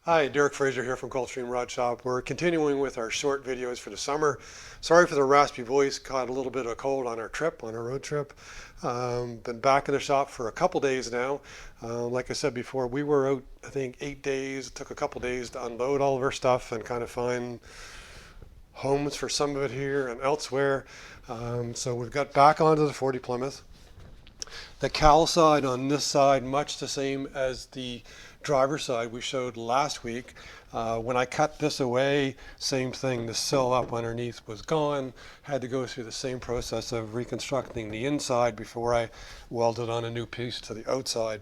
Hi, Derek Fraser here from ColdstreamRodshop. We're continuing with our short videos for the summer. Sorry for the raspy voice, caught a little bit of a cold on our road trip. Been back in the shop for a couple days now. Like I said before, we were out, I think, 8 days. It took a couple days to unload all of our stuff and kind of find homes for some of it here and elsewhere. So we've got back onto the 40 Plymouth. The cowl side on this side, much the same as the driver's side we showed last week. When I cut this away, same thing, the sill up underneath was gone. Had to go through the same process of reconstructing the inside before I welded on a new piece to the outside.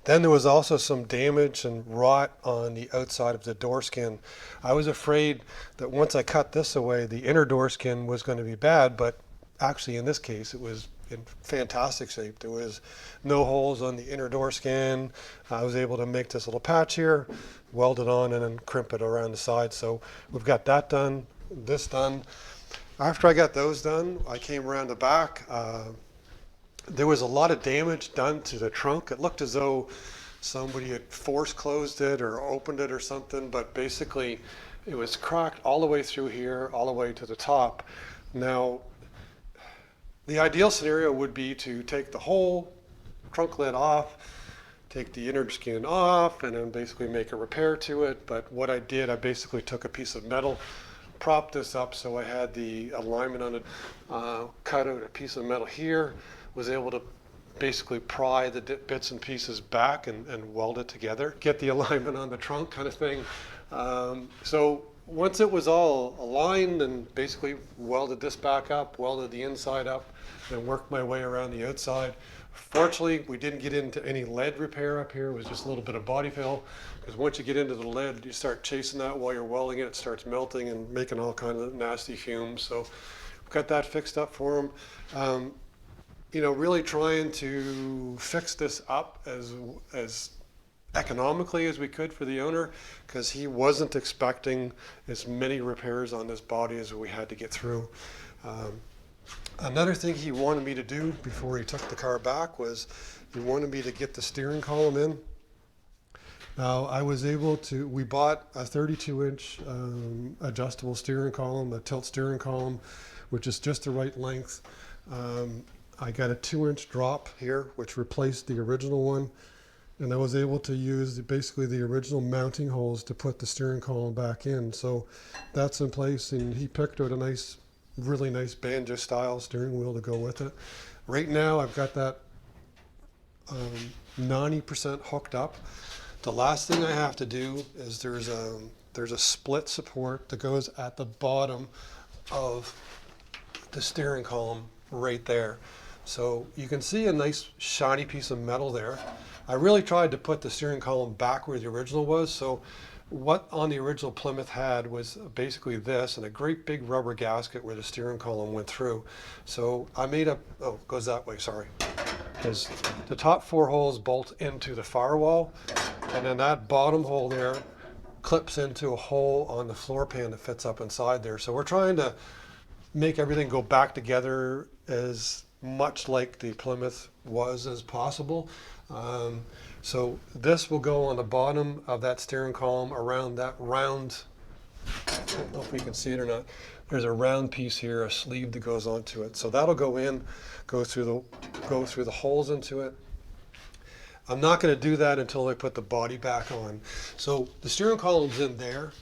Then there was also some damage and rot on the outside of the door skin. I was afraid that once I cut this away, the inner door skin was going to be bad, but actually in this case it was in fantastic shape. There was no holes on the inner door skin. I was able to make this little patch here, weld it on, and then crimp it around the side. So we've got that done, this done. After I got those done, I came around the back. There was a lot of damage done to the trunk. It looked as though somebody had force closed it or opened it or something, but basically it was cracked all the way through here, all the way to the top. Now, the ideal scenario would be to take the whole trunk lid off, take the inner skin off, and then basically make a repair to it. But what I did, I basically took a piece of metal, propped this up so I had the alignment on it, cut out a piece of metal here, was able to basically pry the bits and pieces back and weld it together, get the alignment on the trunk kind of thing. So once it was all aligned and basically welded this back up, welded the inside up, and worked my way around the outside. Fortunately, we didn't get into any lead repair up here. It was just a little bit of body fill, because once you get into the lead, you start chasing that while you're welding it. It starts melting and making all kinds of nasty fumes. So we've got that fixed up for them. Really trying to fix this up as economically as we could for the owner, because he wasn't expecting as many repairs on this body as we had to get through. Another thing he wanted me to do before he took the car back was he wanted me to get the steering column in. Now I was able to, we bought a 32-inch adjustable steering column, a tilt steering column, which is just the right length. I got a 2-inch drop here, which replaced the original one. And I was able to use basically the original mounting holes to put the steering column back in. So that's in place, and he picked out a really nice banjo style steering wheel to go with it. Right now I've got that 90% hooked up. The last thing I have to do is there's a split support that goes at the bottom of the steering column right there. So you can see a nice shiny piece of metal there. I really tried to put the steering column back where the original was. So what on the original Plymouth had was basically this and a great big rubber gasket where the steering column went through. So I made a, oh, it goes that way, sorry. Because the top 4 holes bolt into the firewall, and then that bottom hole there clips into a hole on the floor pan that fits up inside there. So we're trying to make everything go back together as much like the Plymouth was as possible. So this will go on the bottom of that steering column around that round, I don't know if we can see it or not, there's a round piece here, a sleeve that goes onto it. So that'll go in, go through the holes into it. I'm not going to do that until I put the body back on. So the steering column's in there,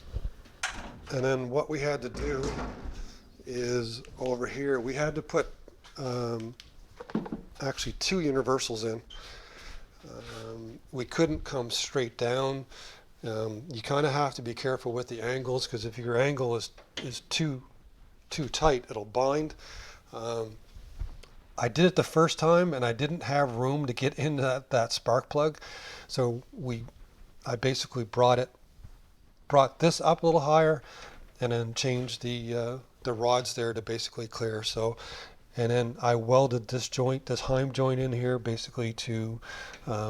and then what we had to do is over here, we had to put actually 2 universals in. We couldn't come straight down. You kind of have to be careful with the angles, because if your angle is too tight, it'll bind. I did it the first time and I didn't have room to get into that spark plug, so I basically brought this up a little higher and then changed the rods there to basically clear. So, and then I welded this joint, this heim joint in here, basically to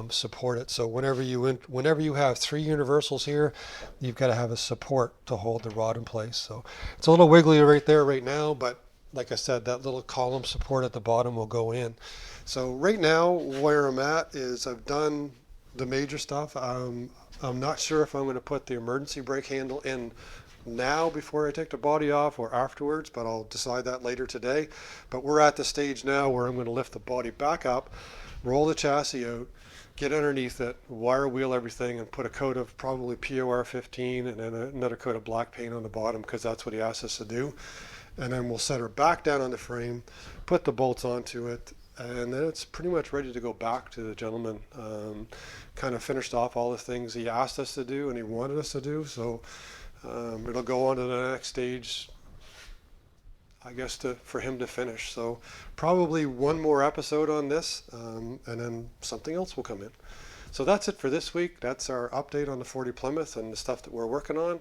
support it. So whenever you have 3 universals here, you've got to have a support to hold the rod in place. So it's a little wiggly right there right now, but like I said, that little column support at the bottom will go in. So right now where I'm at is I've done the major stuff. I'm not sure if I'm going to put the emergency brake handle in now before I take the body off or afterwards, but I'll decide that later today. But we're at the stage now where I'm going to lift the body back up, roll the chassis out, get underneath it, wire wheel everything, and put a coat of probably POR 15 and then another coat of black paint on the bottom, because that's what he asked us to do. And then we'll set her back down on the frame, put the bolts onto it, and then it's pretty much ready to go back to the gentleman. Kind of finished off all the things he asked us to do and he wanted us to do, so it'll go on to the next stage, I guess, for him to finish. So probably one more episode on this, and then something else will come in. So that's it for this week. That's our update on the 40 Plymouth and the stuff that we're working on.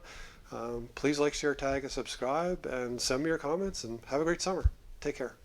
Please like, share, tag, and subscribe, and send me your comments, and have a great summer. Take care.